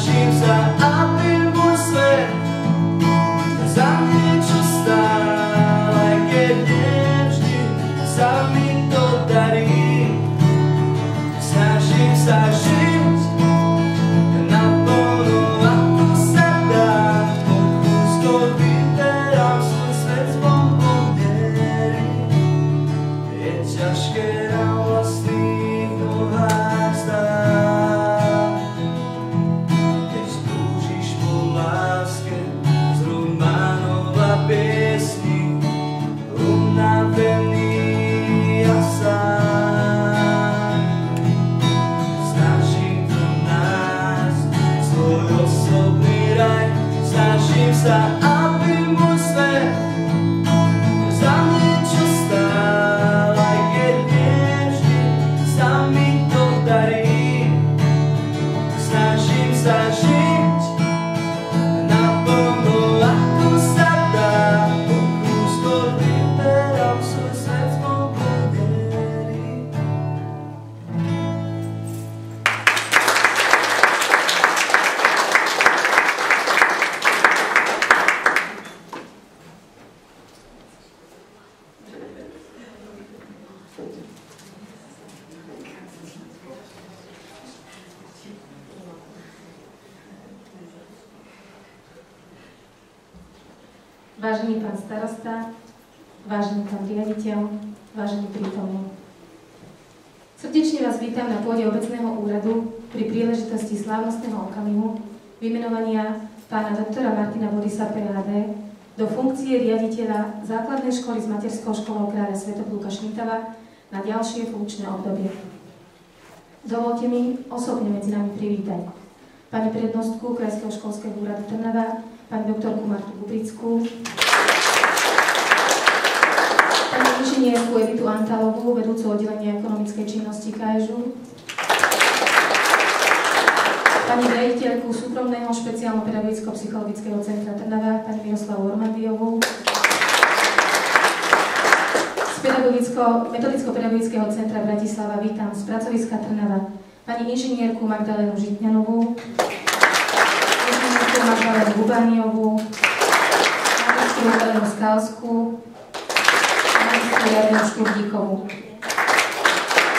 Snažím sa, aby môj svet za niečo stál, aj keď nevždy sa mi to darí. Snažím sa žiť naplno, ako sa dá. Po kúskoch vyberám svoj svet s bombom viery. Je ťažké na vlastných nohách stáť, keď túžiš po láske z Rumanov a piesní, unavený a sám. Snažím to nájsť svoj osobný raj, snažím sa, aby môj svet za niečo stál, aj keď nevždy sa mi to darí. Snažím sa žiť naplno, ako sa dá. Po kúskoch vyberám svoj svet s bombom viery. Vážený pán starosta, vážený pán riaditeľ, vážení prítomní. Srdečne vás vítam na pôde obecného úradu pri príležitosti slávnostného okamihu vymenovania pána doktora Martina Bodisa, PhD, do funkcie riaditeľa základnej školy s materskou školou kráľa Svätopluka Šmítava na ďalšie funkčné obdobie. Dovolte mi osobne medzi nami privítať pani prednostku Krajského školského úradu Trnava, pani doktorku Martu Bubrickú, pani inžinierku Editu Antalovú, vedúcu oddelenia ekonomickej činnosti KSŽ, pani riaditeľku súkromného špeciálno-pedagogicko-psychologického centra Trnava, pani Miroslavu Ormandiovú, z metodicko-pedagogického centra Bratislava vítam z pracoviska Trnava pani inžinierku Magdalénu Žitňanovú, inžinierku Magdalénu Bubániovú, magistru Magdalénu Skalskú, magistru Jarinu Šturdíkovú.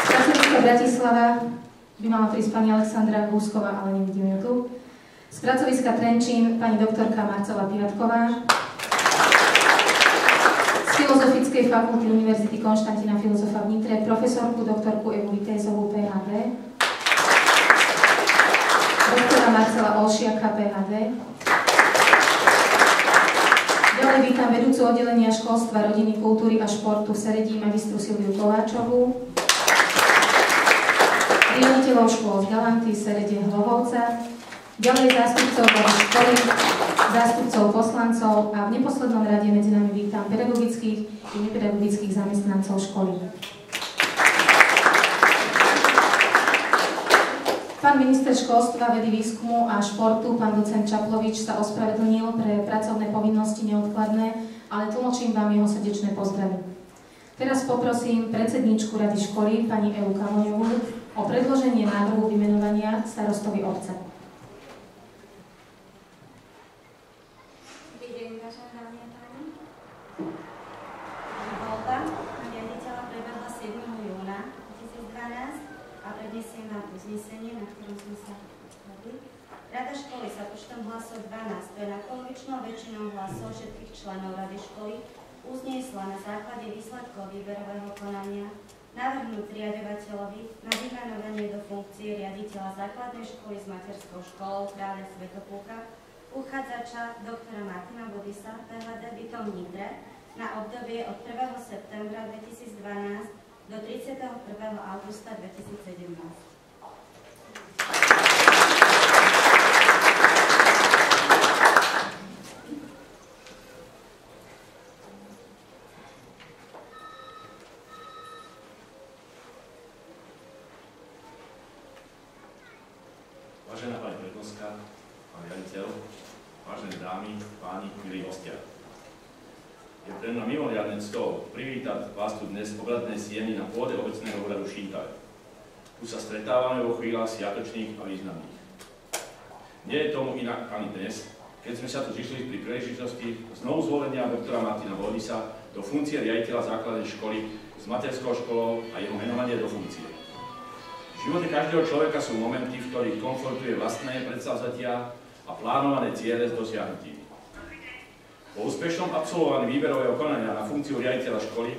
Z pracoviska Bratislava by mala prísť pani Alexandra Húsková, ale nevidím ju tu. Z pracoviska Trenčín pani doktorka Marcela Piatková. Z Filozofickej fakulty Univerzity Konštantína Filozofa v Nitre profesorku doktorku Evu Vitézovú, PhD. Doktora Marcela Olšiaka, PhD. Ďalej vítam vedúcu oddelenia školstva, rodiny, kultúry a športu v Seredí magistru Silviu Kováčovú. Riaditeľov škôl z Galanty, Serede, Hlovovca. Ďalej zástupcov školy, zástupcov poslancov a v neposlednom rade medzi nami vítam pedagogických i nepedagogických zamestnancov školy. Pán minister školstva, vedy, výskumu a športu, pán docent Čaplovič, sa ospravedlnil pre pracovné povinnosti neodkladné, ale tlmočím vám jeho srdečné pozdravy. Teraz poprosím predsedníčku rady školy, pani Evu Kamoňovú, o predloženie návrhu vymenovania starostovi obce. Dobrý deň, vážené dámy a páni. Voľba na riaditeľa prebehla 7. júna 2012 a prednesiem vám uznesenie, na ktorom sme sa dohodli. Rada školy sa počtom hlasov 12, to je nadpolovičnou väčšinou hlasov všetkých členov rady školy, uzniesla na základe výsledkov výberového konania navrhnúť riaďovateľovi na vymenovanie do funkcie riaditeľa základnej školy s materskou školou kráľa Svätopluka uchádzača doktora Martina Bodisa, PhD, bytom v Nitre, na obdobie od 1. septembra 2012 do 31. augusta 2017. Vážená pani prednostka, pán riaditeľ, vážené dámy, páni, milí hostia. Je pre mňa mimoriadne cťou privítať vás tu dnes v obradnej sieni na pôde obecného úradu Šintaj. Tu sa stretávame vo chvíľach sviatočných a významných. Nie je tomu inak ani dnes, keď sme sa tu zišli pri príležitosti znovu zvolenia doktora Martina Bodisa do funkcie riaditeľa základnej školy s materskou školou a jeho menovanie do funkcie. V živote každého človeka sú momenty, v ktorých konfrontuje vlastné predsavzatia a plánované ciele s dosiahnutím. Po úspešnom absolvovaní výberového konania na funkciu riaditeľa školy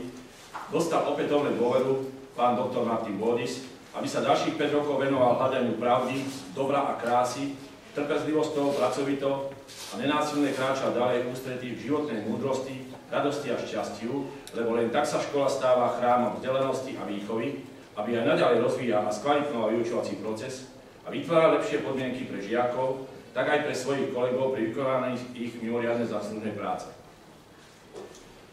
dostal opätovne dôveru pán doktor Martin Bodis, aby sa ďalších 5 rokov venoval hľadaniu pravdy, dobra a krásy, trpezlivosťou, pracovitou a nenásilne kráčal ďalej ústretí v životnej múdrosti, radosti a šťastiu, lebo len tak sa škola stáva chrámom vzdelanosti a výchovy, aby aj naďalej rozvíja a skvalitnoval vyučovací proces a vytvára lepšie podmienky pre žiakov, tak aj pre svojich kolegov pri vykonaní ich mimoriadne záslužnej práce.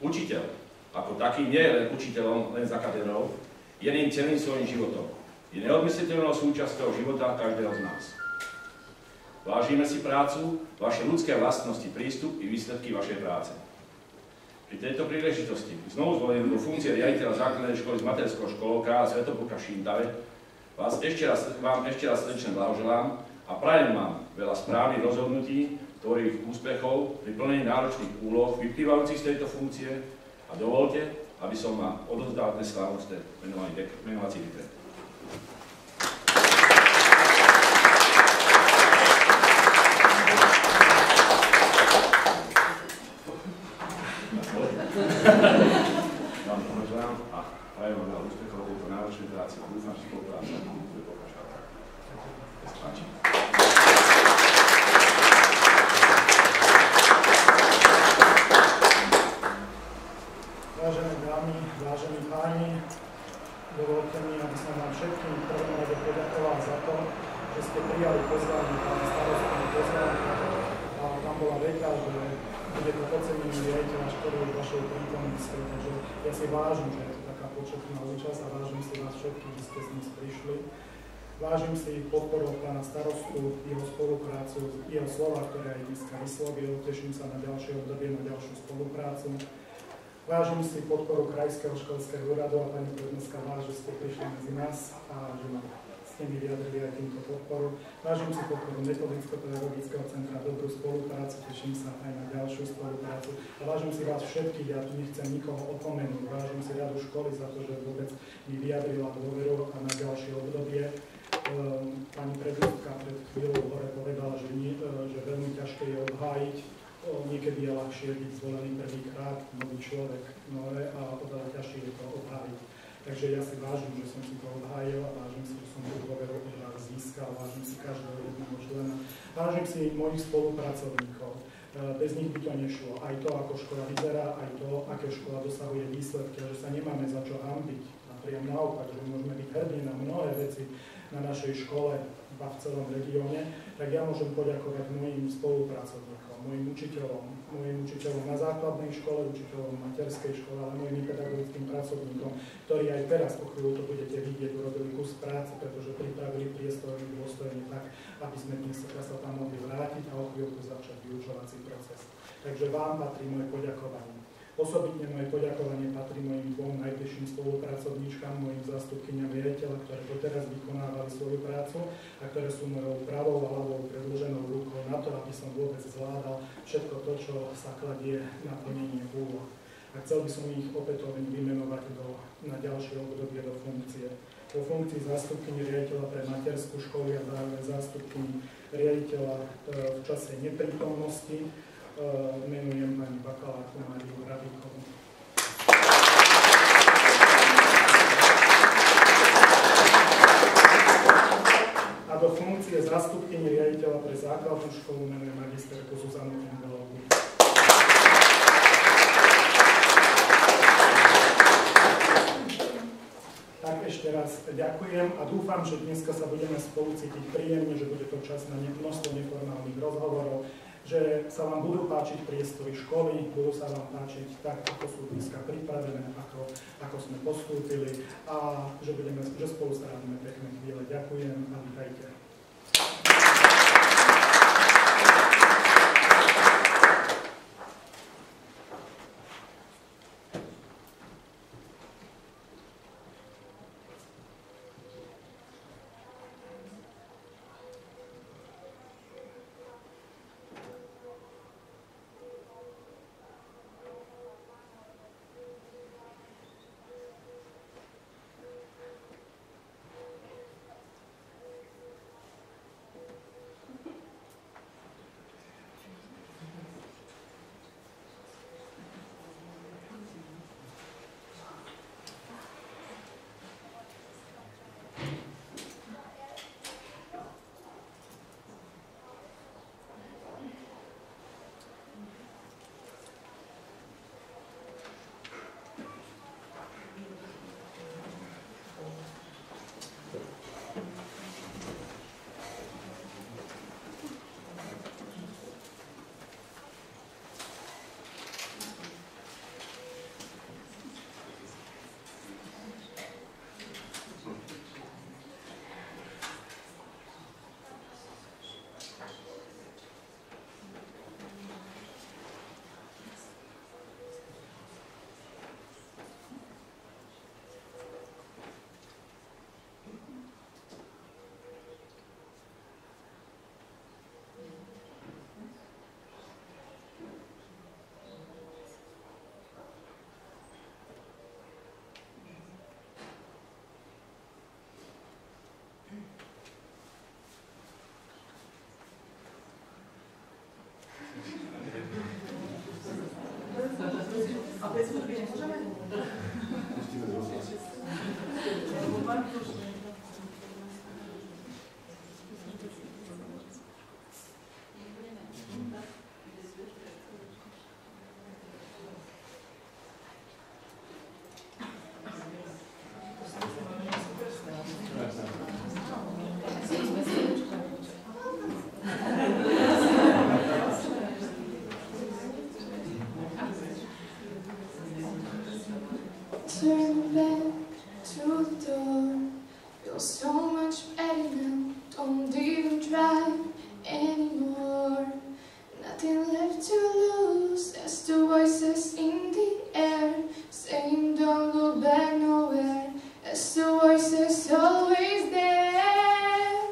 Učiteľ, ako taký, nie je len učiteľom, len za katedrou, je ním celým svojím životom. Je neodmysliteľnou súčasťou života každého z nás. Vážime si prácu, vaše ľudské vlastnosti, prístup i výsledky vašej práce. Pri tejto príležitosti, znovu zvolený do funkcie riaditeľa základnej školy s materskou školou Kráľa Svätopluka v Šíntave, vám ešte raz srdečne blahoželám a prajem vám veľa správnych rozhodnutí, ktorých úspechov pri plnení náročných úloh vyplývajúcich z tejto funkcie a dovolte, aby som vám odovzdal dnes slávnostné menovací dekret. Vám pohoželám a prajem vám veľa úspechov v tejto náročnej práci a dúfam, že spolupráca bude pokračovať. Vážené dámy, vážení páni, dovolte mi, aby som vám všetkým v prvom rade poďakoval za to, že ste prijali pozvanie pána starostu pozvánka a tam bola veta, že bude to ocenenie riaditeľa školy už vašou prítomnosťou, takže ja si vážim, že je to taká početná účasť a vážim si vás všetkých, že ste s ním prišli. Vážim si podporu pána starostu, jeho spoluprácu, jeho slova, ktoré aj dneska vyslovil, teším sa na ďalšie obdobie, na ďalšiu spoluprácu. Vážim si podporu Krajského školského úradu a pani prednostka vás, že ste prišli medzi nás a že ma s nimi vyjadrili aj týmto podporu. Vážim si podporu Metodicko-pedagogického centra, dobrú spoluprácu, teším sa aj na ďalšiu spoluprácu. A vážim si vás všetkých, ja tu nechcem nikoho opomenúť, vážim si radu školy za to, že vôbec mi vyjadrila dôveru a na ďalšie obdobie. Pani prednostka pred chvíľou hore povedala, že veľmi ťažké je obhájiť. Niekedy je ľahšie byť zvolený prvýkrát, nový človek, a oveľa ťažšie je to obhájiť. Takže ja si vážim, že som si to obhájil a vážim si, že som tú dôveru od vás získal, vážim si každého jedného člena, vážim si mojich spolupracovníkov. Bez nich by to nešlo. Aj to, ako škola vyzerá, aj to, aké škola dosahuje výsledky, že sa nemáme za čo hanbiť. Napriam naopak, že môžeme byť hrdí na mnohé veci na našej škole a v celom regióne, tak ja môžem poďakovať mojim spolupracovníkom, mojim učiteľom na základnej škole, učiteľom materskej škole, ale mojim pedagogickým pracovníkom, ktorí aj teraz po chvíľu to budete vidieť, urobili kus práce, pretože pripravili priestory dôstojne tak, aby sme dnes sa tam mohli vrátiť a o chvíľku začať vyučovací proces. Takže vám patrí moje poďakovanie. Osobitne moje poďakovanie patrí mojim dvom najbližším spolupracovníčkam, mojim zástupkyniam riaditeľa, ktoré doteraz vykonávali svoju prácu a ktoré sú mojou pravou hlavou predĺženou rukou na to, aby som vôbec zvládal všetko to, čo sa kladie na plnenie úloh. A chcel by som ich opätovne vymenovať na ďalšie obdobie do funkcie. Po funkcii zástupkyni riaditeľa pre materskú školu a zároveň zástupkyni riaditeľa v čase neprítomnosti menujem pani bakalárku Máriu Hrabíkovú. A do funkcie zástupkyne riaditeľa pre základnú školu menujem magisterku Zuzanu Engelovú. Tak ešte raz ďakujem a dúfam, že dneska sa budeme spolu cítiť príjemne, že bude to čas na množstvo neformálnych rozhovorov, že sa vám budú páčiť priestory školy, budú sa vám páčiť tak, ako sú dneska pripravené, ako sme postúpili a že spolu strávime pekné chvíle. Ďakujem a vítajte. bez hudby nemôžeme? Turn back to the door. Feel so much better now. Don't even try anymore. Nothing left to lose. There's the voices in the air saying don't go back nowhere. There's the voices always there.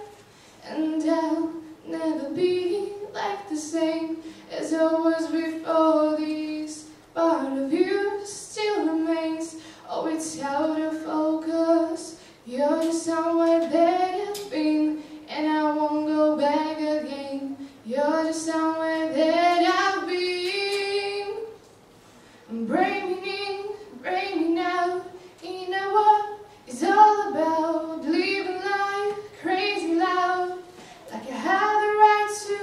And I'll never be like the same as I was before. This part of you still remains. Oh, it's out of focus. You're just somewhere that I've been, and I won't go back again. You're just somewhere that I've been. I'm breaking in, breaking out. You know what it's all about. Living life crazy loud, like I have the right to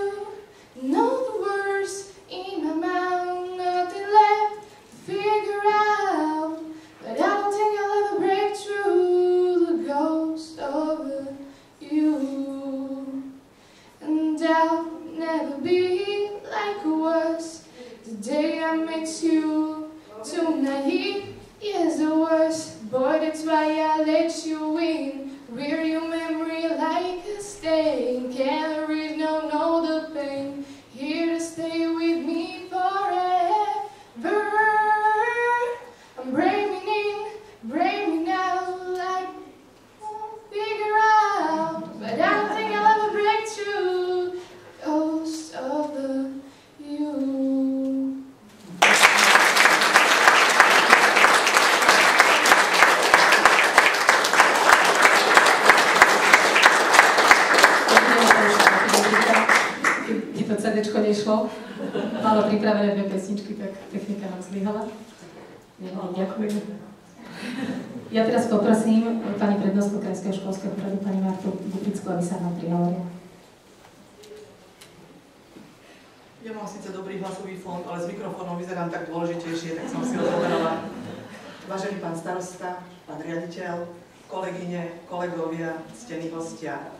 know the words in my mouth. Nothing left to figure out. But I don't think I'll ever break through the ghost of you. And I'll never be like I was the day I met you. Too naive, yes the worst. Boy, that's why I let you in. Rear your memory like a stain. Can't read, no, know the pain. Here to stay with me forever. I'm breaking in, breaking out, like I'll figure out. But I don't think I'll ever break through ghost of you. Keď to CD-čko nešlo, malo pripravené dve pesničky, tak technika nám zlyhala. Ďakujem. Ja teraz poprosím pani prednostku Krajského školského úradu, pani Martu Butrickú, aby sa nám prijala. Ja mám síce dobrý hlasový fond, ale s mikrofónom vyzerám tak dôležitejšie, tak som si ho zoberala. Vážený pán starosta, pán riaditeľ, kolegyne, kolegovia, ctení hostia.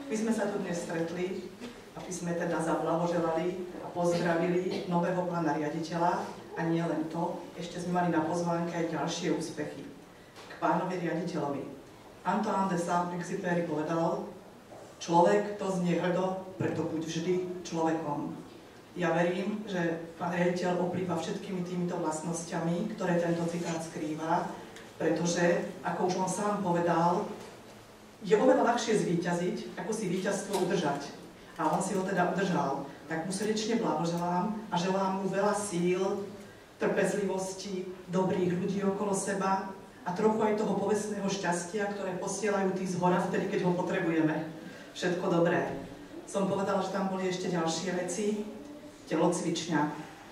My sme sa tu dnes stretli, aby sme teda zablahoželali a pozdravili nového pána riaditeľa. A nie len to, ešte sme mali na pozvánke aj ďalšie úspechy. K pánovi riaditeľovi. Antoine de Saint-Exupéry povedal, človek to znie hrdo, preto buď vždy človekom. Ja verím, že pán riaditeľ oplýva všetkými týmito vlastnosťami, ktoré tento citát skrýva, pretože, ako už on sám povedal, je oveľa ľahšie zvíťaziť, ako si víťazstvo udržať. A on si ho teda udržal. Tak mu srdečne blahoželám a želám mu veľa síl, trpezlivosti, dobrých ľudí okolo seba a trochu aj toho povestného šťastia, ktoré posielajú tí zhora vtedy, keď ho potrebujeme. Všetko dobré. Som povedala, že tam boli ešte ďalšie veci. Telocvičňa.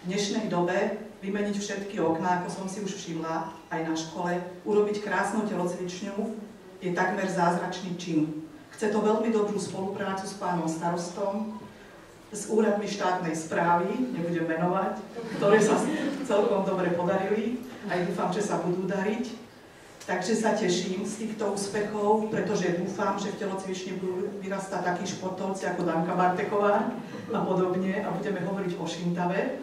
V dnešnej dobe vymeniť všetky okná, ako som si už všimla, aj na škole, urobiť krásnu telocvičňu je takmer zázračný čin. Chce to veľmi dobrú spoluprácu s pánom starostom, s úradmi štátnej správy, nebudem menovať, ktoré sa celkom dobre podarili, aj dúfam, že sa budú dariť. Takže sa teším z týchto úspechov, pretože dúfam, že v telocvični budú vyrastať takí športovci ako Danka Barteková a podobne a budeme hovoriť o Šintave.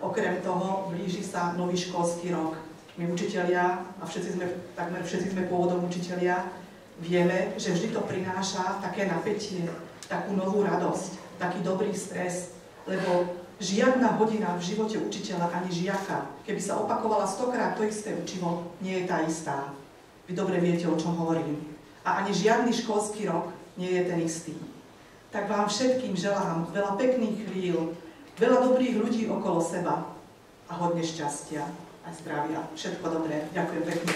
Okrem toho blíži sa nový školský rok. My učitelia, a takmer všetci sme pôvodom učitelia, vieme, že vždy to prináša také napätie, takú novú radosť, taký dobrý stres, lebo žiadna hodina v živote učiteľa ani žiaka, keby sa opakovala 100-krát to isté učivo, nie je tá istá. Vy dobre viete, o čom hovorím. A ani žiadny školský rok nie je ten istý. Tak vám všetkým želám veľa pekných chvíľ, veľa dobrých ľudí okolo seba a hodne šťastia a zdravia. Všetko dobré. Ďakujem pekne.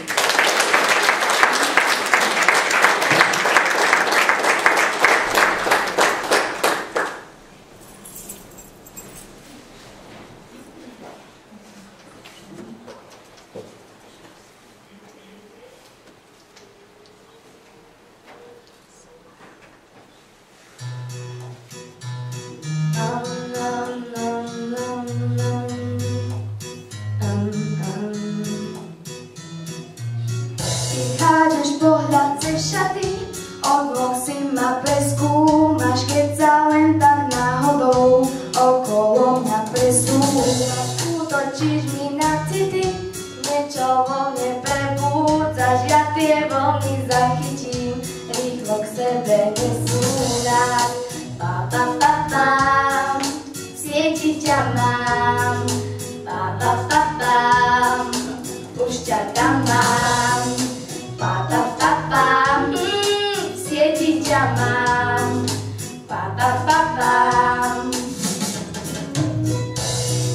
ťa mám, pa pa pa pam, už ťa tam mám, pa pa pa pam, v sieti ťa mám, pa pa pa pam.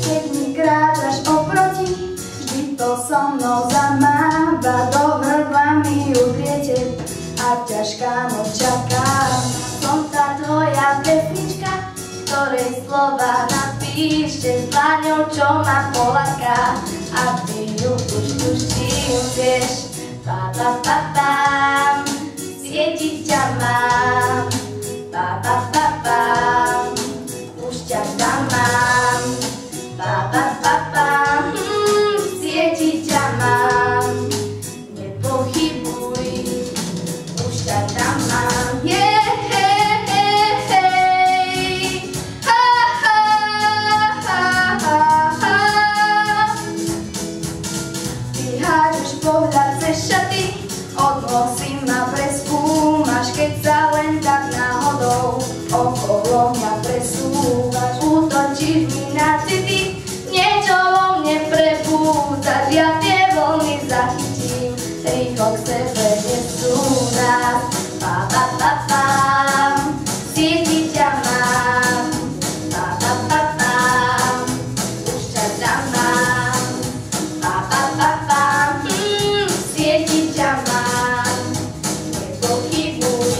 Keď mi kráčaš oproti, vždy to so mnou zamáva, do hrdla mi udriete a ťažká noc čakám. Som tá tvoja pesnička, ktorej slova napíšte s dlaňou, čo ma polaká, a ty ju už tuším, vieš, pa pa pa pam, sieti ťa mám, pa pa pa pam, už ťa tam mám, pa pa pa pam, sieti ťa mám, nepochybuj, už ťa tam mám, pohľad cez šaty, od nosy ma preskúmaš, keď sa len tak náhodou okolo mňa presúvaš. Útočíš mi na city, niečo vo mne prebúdaš, ja tie vlny zachytím, rýchlo k sebe nesú nás. Pa pa pa pam, sieti ťa mám, pa pa pa pam, už ťa tam mám, pa pa pa pam, sieti ťa mám, nepochybuj,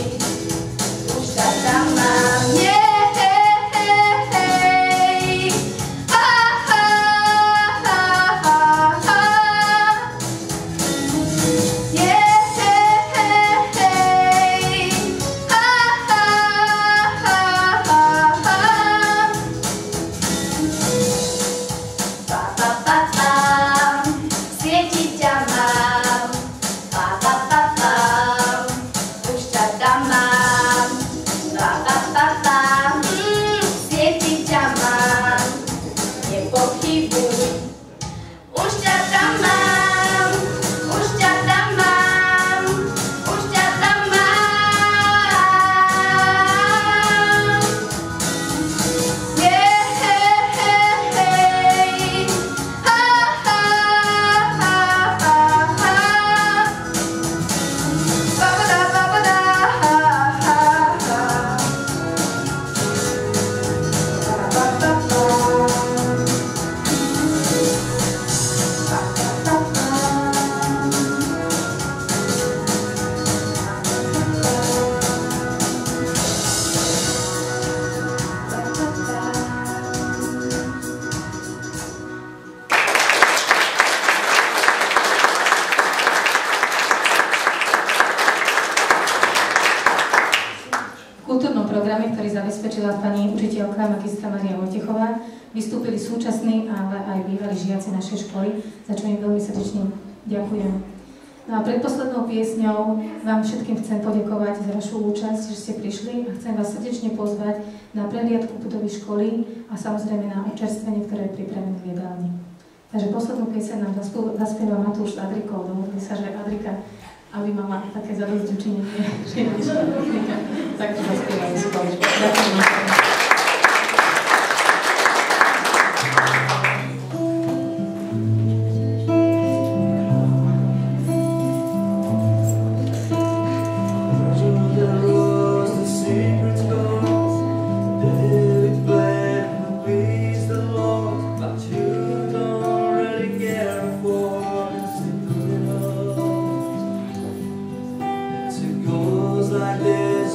už ťa tam mám, zabezpečila pani učiteľka magistra Mária Vojtechová, vystúpili súčasní, ale aj bývalí žiaci našej školy, za čo im veľmi srdečne ďakujem. No a predposlednou piesňou vám všetkým chcem poďakovať za vašu účasť, že ste prišli, a chcem vás srdečne pozvať na prehliadku budovy školy a samozrejme na občerstvenie, ktoré je pripravené v jedálni. Takže poslednú pieseň nám zaspieva Matúš s Adrikou. Dovolili sa, že Adrika, aby mala také zadosťučinenie, že je Adrika, tak to zaspievajú spoločne. Ďakujem vám.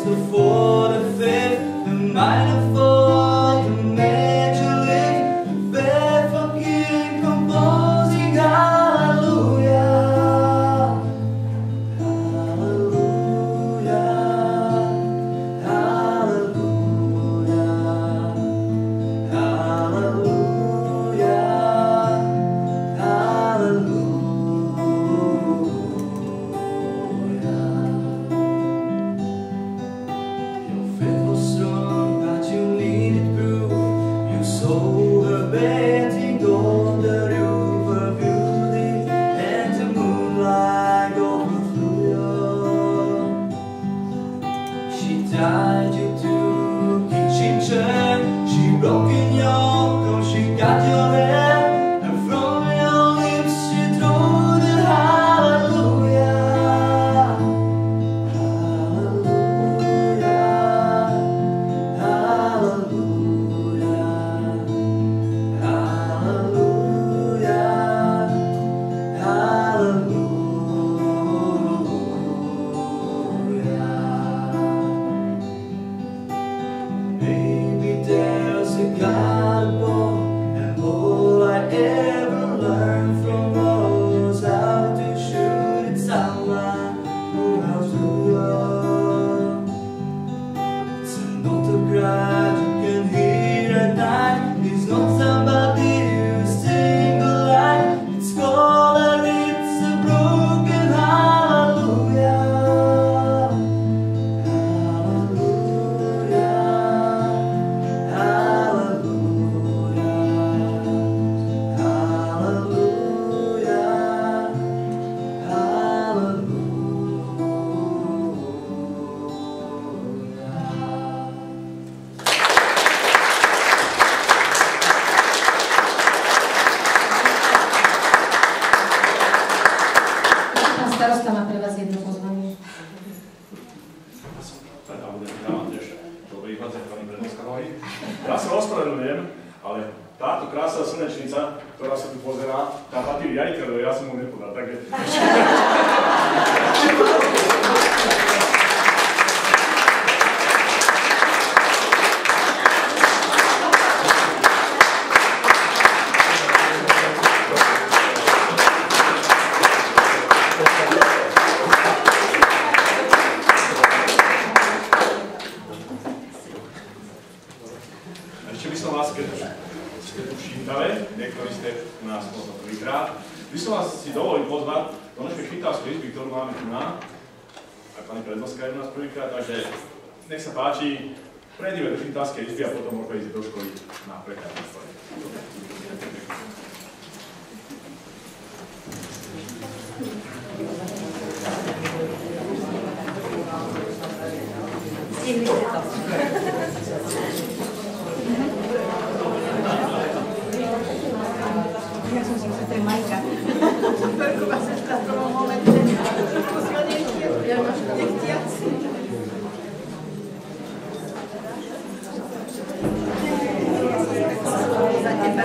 Before the fifth, the might of starosta má pre vás jedno pozvanie. Ja mám tiež dobrý hľad, pani prednostka hovorí. Ja sa ospravedlňujem, ale táto krásna slnečnica, ktorá sa tu pozerá, tá patrí riaditeľovi, ja som mu nepodal, takže... By som vás si dovolil pozvať do našej švýcarskej izby, ktorú máme tu na. A pani prednostka je u nás prvýkrát, takže nech sa páči, prejdeme do švýcarskej izby a potom môžeme ísť do školy na prekladníctvo. Stihli ste to. Ja som si to je Majka. Prvá sa v tom momente silnejšie, nechtiaci. Za teba.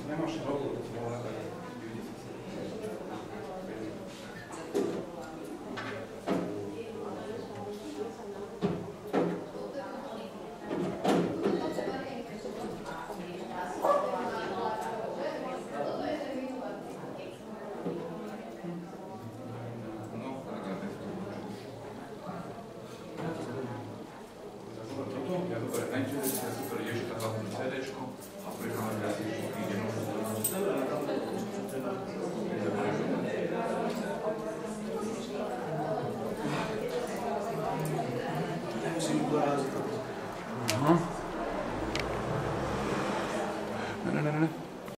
Nemáš robu, to bola tak. Aha.